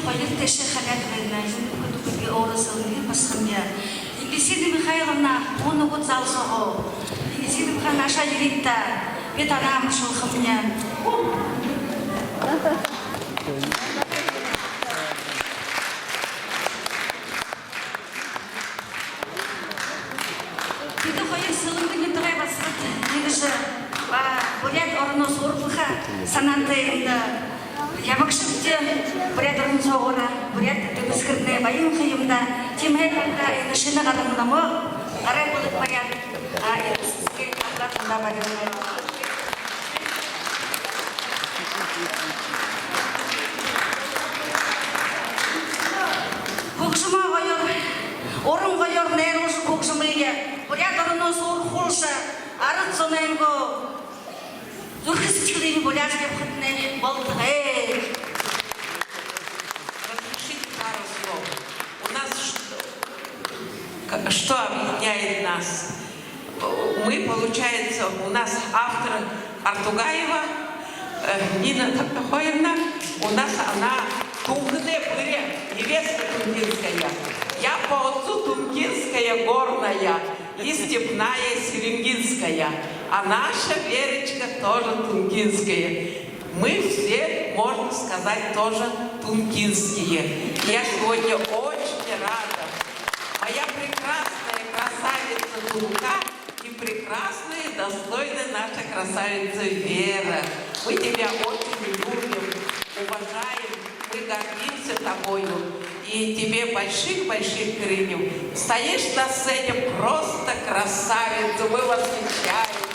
баяртай шахалаад байна. Юунд үгүй оросоо нэг басхамя. Игисид Михайловна оногод залсоо. Игисид Михайловна наша иритта. Бетанам шулхамня. Kita khoyir sılındığı tıray basırt. Negişi buraya orno sorulha sanatında yabakşıkçı buraya durun soğura buraya tübüskürtne bayım kıyımda timheykanka şına kadınla mı aray bulup bayan sizge katlatında bayımlar. Kokşuma koyur, orun koyur ne olsun kokşumayı buraya durun soğur hulsa арат соненго зурхисчкалини боляжки входне болтае. Разрешите пару слов. У нас что объединяет нас? Мы, получается, у нас автор Артугаева Нина Тахоевна, у нас она Тунгне Пыре, невеста тунгинская. Я по отцу тунгинская горная и степная селенгинская, а наша Верочка тоже тунгинская. Мы все, можно сказать, тоже тунгинские. Я сегодня очень рада. Моя прекрасная красавица Тунка и прекрасная и достойная наша красавица Вера. Мы тебя очень любим, уважаем, мы гордимся тобою. И тебе больших-больших крыльев. Стоишь на сцене просто красавица, мы восхищаемся.